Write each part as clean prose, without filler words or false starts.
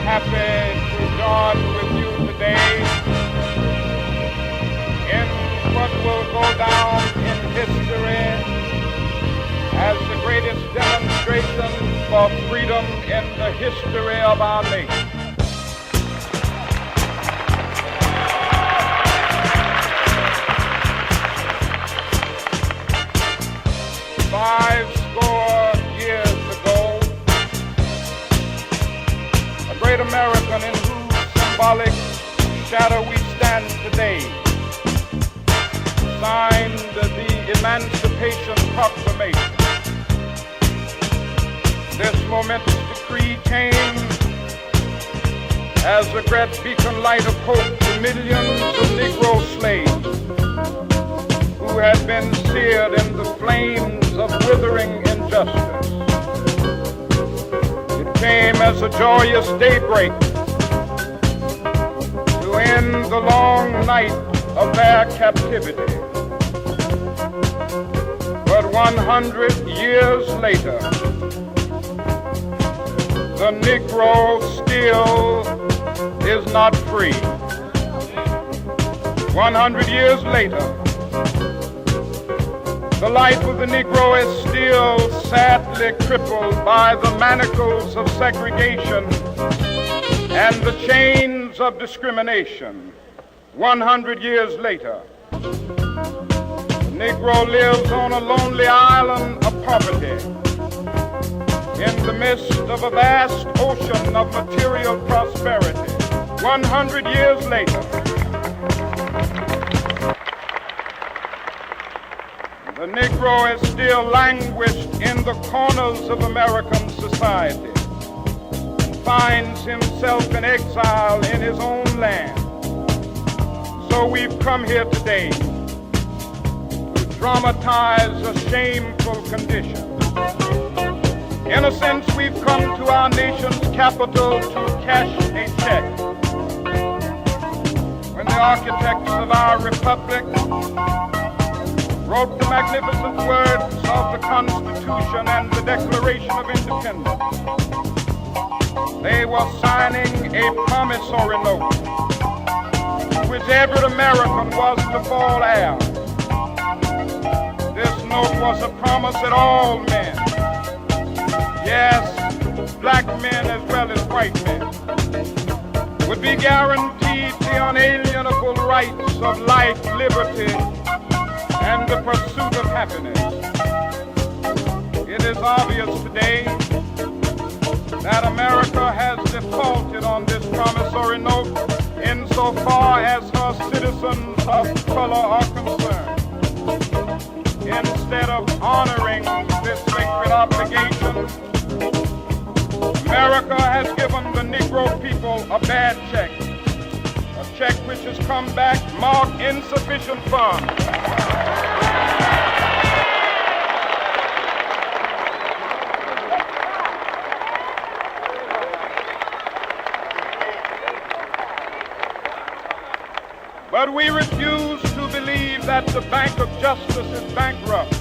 happy to join with you today in what will go down in history as the greatest demonstration for freedom in the history of our nation. Five score years ago, a great American in whose symbolic shadow we stand today signed the Emancipation Proclamation. This momentous decree came as a great beacon light of hope to millions of Negro slaves who had been seared in the flames of withering injustice. It came as a joyous daybreak to end the long night of their captivity. But 100 years later, the Negro still is not free. 100 years later, the life of the Negro is still sadly crippled by the manacles of segregation and the chains of discrimination. 100 years later, the Negro lives on a lonely island of poverty in the midst of a vast ocean of material prosperity. 100 years later, the Negro is still languished in the corners of American society and finds himself in exile in his own land. So we've come here today to dramatize a shameful condition. In a sense, we've come to our nation's capital to cash a check. When the architects of our republic wrote the magnificent words of the Constitution and the Declaration of Independence, they were signing a promissory note to which every American was to fall heir. This note was a promise that all men, yes, black men as well as white men, would be guaranteed the unalienable rights of life, liberty, and the pursuit of happiness. It is obvious today that America has defaulted on this promissory note insofar as her citizens of color are concerned. Instead of honoring this sacred obligation, America has given the Negro people a bad check, a check which has come back marked insufficient funds. But we refuse to believe that the Bank of Justice is bankrupt.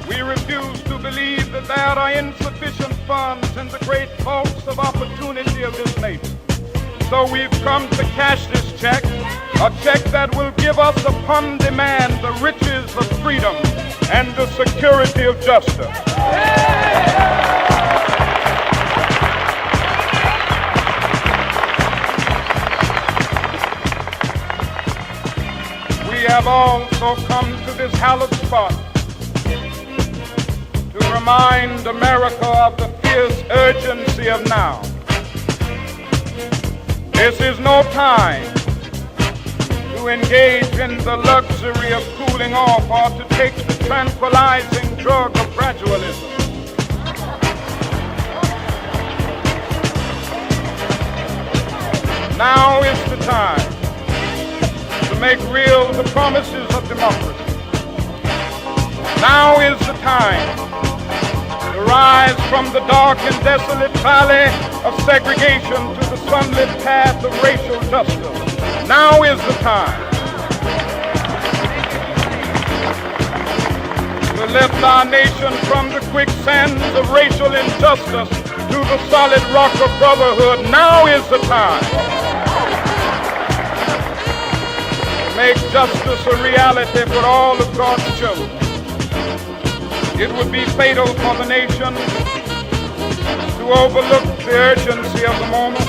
We refuse to believe that there are insufficient funds in the great vaults of opportunity of this nation. So we've come to cash this check, a check that will give us upon demand the riches of freedom and the security of justice. We have also come to this hallowed spot to remind America of the fierce urgency of now. This is no time to engage in the luxury of cooling off or to take the tranquilizing drug of gradualism. Now is the time to make real the promises of democracy. Now is the time to rise from the dark and desolate valley of segregation to the sunlit path of racial justice. Now is the time to left our nation from the quicksands of racial injustice to the solid rock of brotherhood. Now is the time to make justice a reality for all of God's children. It would be fatal for the nation to overlook the urgency of the moment.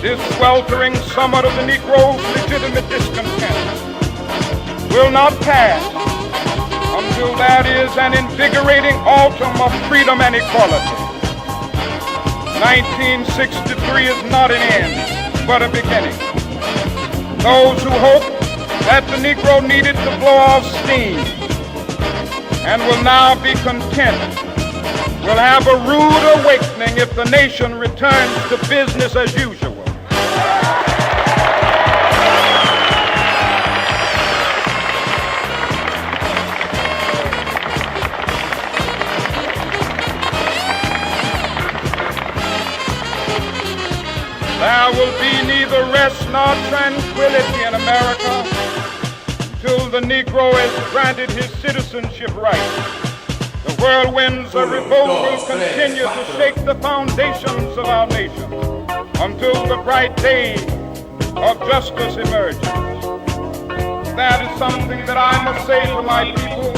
This sweltering summer of the Negro's legitimate discontent will not pass until there is an invigorating autumn of freedom and equality. 1963 is not an end, but a beginning. Those who hope that the Negro needed to blow off steam and will now be content will have a rude awakening if the nation returns to business as usual. There will be neither rest nor tranquility in America until the Negro is granted his citizenship rights. The whirlwinds of revolt will continue to shake the foundations of our nation until the bright day of justice emerges. That is something that I must say to my people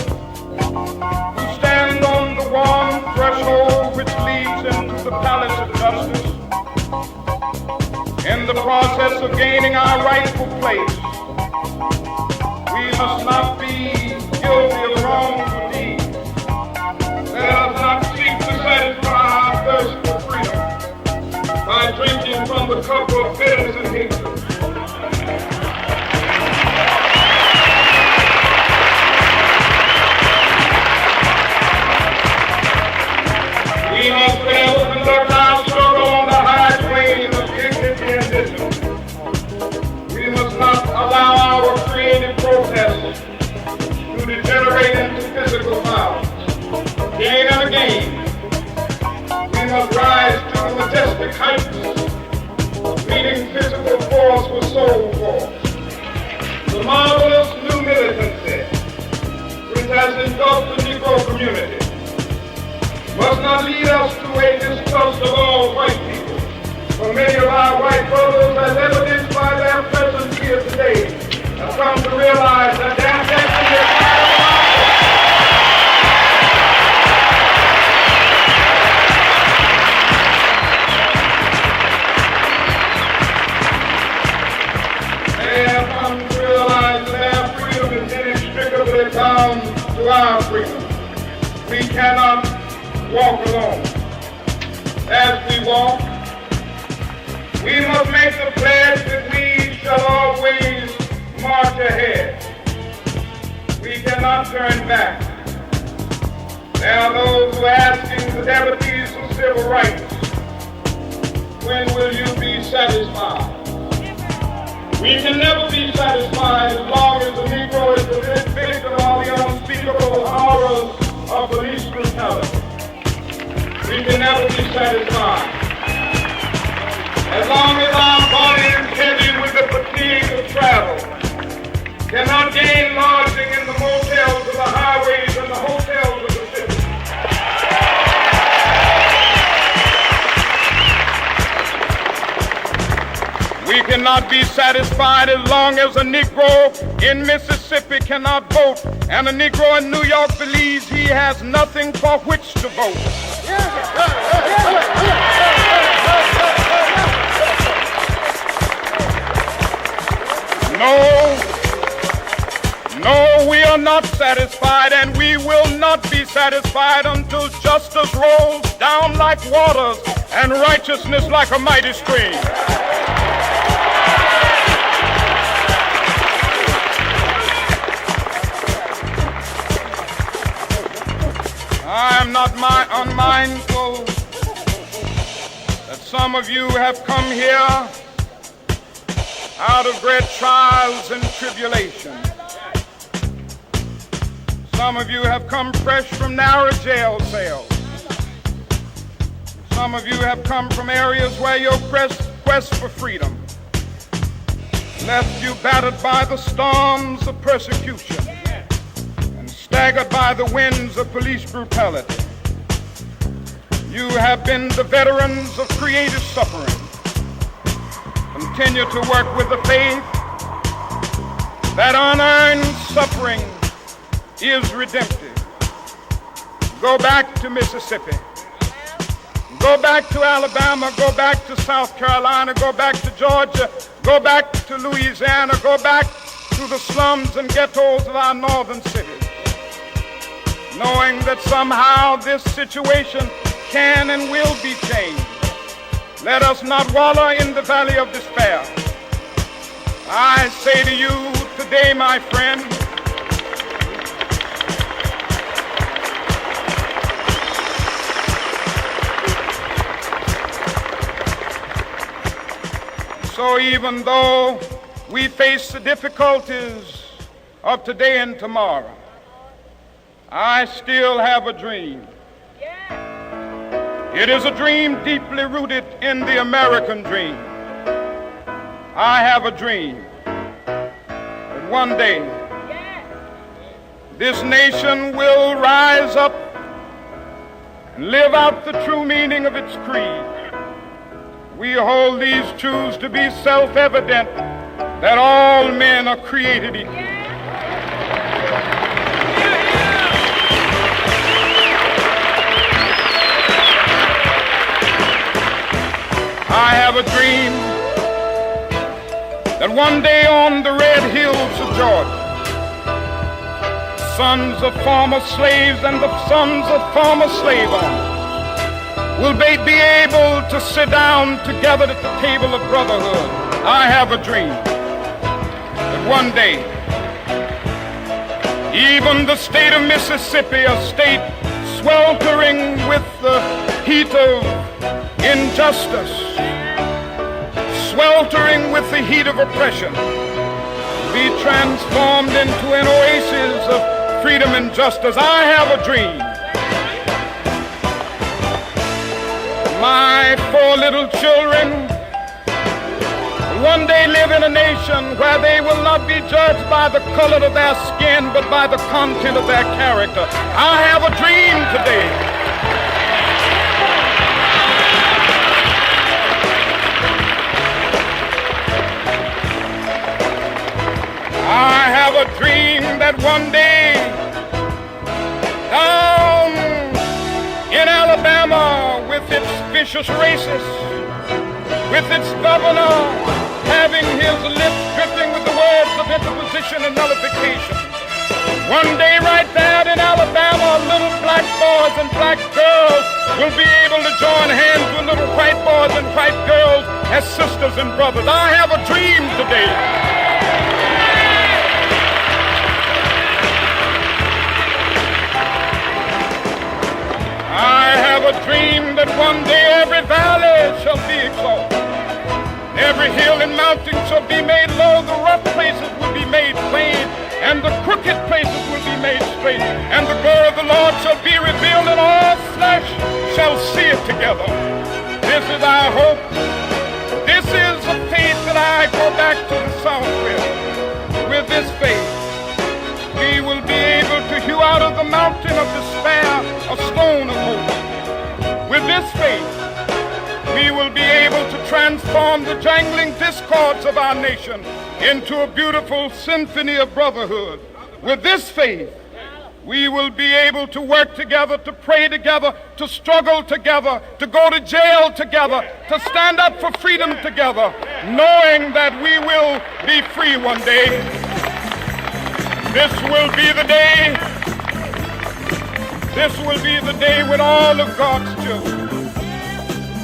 who stand on the warm threshold which leads into the palace of justice. In the process of gaining our rightful place, we must not be guilty of wrongful deeds. Let us not seek to satisfy our thirst for freedom by drinking from the cup of bitterness and hatred. We must fail to conduct our struggle on the high plane of dignity and discipline. We must not allow our creative protests to degenerate into physical violence. Again and again, we must rise to the majestic heights of meeting physical force with soul force. The marvelous new militancy which has engulfed the Negro community must not lead us to a distrust of all white people. For many of our white brothers, as evidenced by their presence here today, have come to realize that their destiny is they have come to realize that their freedom is inextricably bound to our freedom. We cannot walk alone. As we walk, we must make the pledge that we shall always march ahead. We cannot turn back. There are those who are asking the devotees of civil rights, when will you be satisfied? We can never be satisfied as long as the Negro is the victim of the unspeakable horrors of police brutality. We can never be satisfied. As long as our body is heavy with the fatigue of travel, cannot gain lodging in the motels of the highways and the hotels of the city. We cannot be satisfied as long as a Negro in Mississippi cannot vote and a Negro in New York believes he has nothing for which to vote. No, we are not satisfied, and we will not be satisfied until justice rolls down like waters and righteousness like a mighty stream. I am not unmindful that some of you have come here out of great trials and tribulations. Some of you have come fresh from narrow jail cells. Some of you have come from areas where your quest for freedom left you battered by the storms of persecution and staggered by the winds of police brutality. You have been the veterans of creative suffering. Continue to work with the faith that unearned suffering is redemptive. Go back to Mississippi. Go back to Alabama. Go back to South Carolina. Go back to Georgia. Go back to Louisiana. Go back to the slums and ghettos of our northern cities, knowing that somehow this situation can and will be changed. Let us not wallow in the valley of despair. I say to you today, my friend, so even though we face the difficulties of today and tomorrow, I still have a dream. It is a dream deeply rooted in the American dream. I have a dream that one day this nation will rise up and live out the true meaning of its creed. We hold these truths to be self-evident, that all men are created equal. I have a dream that one day on the red hills of Georgia, sons of former slaves and the sons of former slave owners will be able to sit down together at the table of brotherhood. I have a dream that one day even the state of Mississippi, a state sweltering with the heat of injustice, sweltering with the heat of oppression, be transformed into an oasis of freedom and justice. I have a dream. My 4 little children one day live in a nation where they will not be judged by the color of their skin, but by the content of their character. I have a dream today. I have a dream that one day down in Alabama, with its vicious racists, with its governor having his lips dripping with the words of interposition and nullification, one day right there in Alabama, little black boys and black girls will be able to join hands with little white boys and white girls as sisters and brothers. I have a dream today. I have a dream that one day every valley shall be exalted, every hill and mountain shall be made low, the rough places will be made plain, and the crooked places will be made straight, and the glory of the Lord shall be revealed, and all flesh shall see it together. This is our hope. This is the faith that I go back to the South with. With this faith, we will be able to hew out of the mountain of despair a stone of hope. With this faith, we will be able to transform the jangling discords of our nation into a beautiful symphony of brotherhood. With this faith, we will be able to work together, to pray together, to struggle together, to go to jail together, to stand up for freedom together, knowing that we will be free one day. This will be the day. This will be the day when all of God's children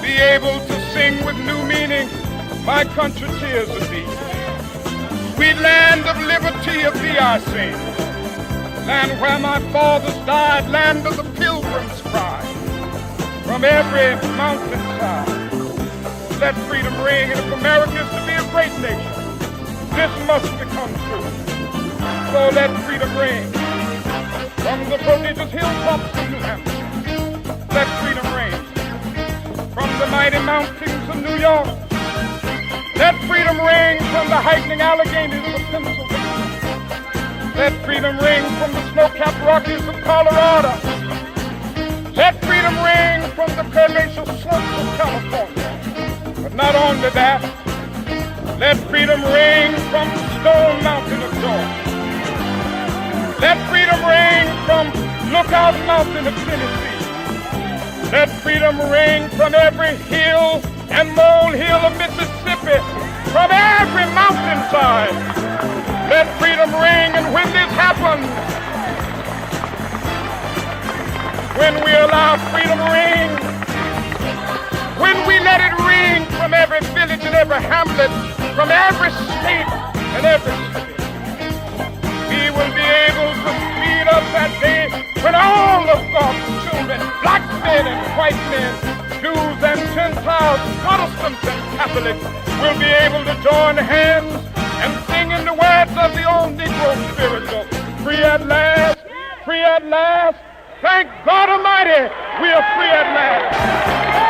be able to sing with new meaning, "My country, tears of thee." Sweet land of liberty, of thee I sing. Land where my fathers died, land of the pilgrim's cry. From every mountainside, let freedom ring. And if America is to be a great nation, this must become true. So let freedom ring. From the prodigious hilltops of New Hampshire, let freedom ring. From the mighty mountains of New York, let freedom ring. From the heightening Alleghanies of Pennsylvania, Let freedom ring from the snow-capped Rockies of Colorado. Let freedom ring from the palatial slopes of California. But not only that, let freedom ring from Stone Mountain of Georgia. Let freedom ring from Lookout Mountain of Tennessee. Let freedom ring from every hill and molehill of Mississippi, from every mountainside. Let freedom ring, and when this happens, when we allow freedom ring, when we let it ring from every village and every hamlet, from every state and every city, we will be able to speed up that day when all of God's children, black men and white men, Jews and Gentiles, Protestants and Catholics, will be able to join hands and sing in the words of the old Negro spiritual, free at last, free at last. Thank God Almighty, we are free at last.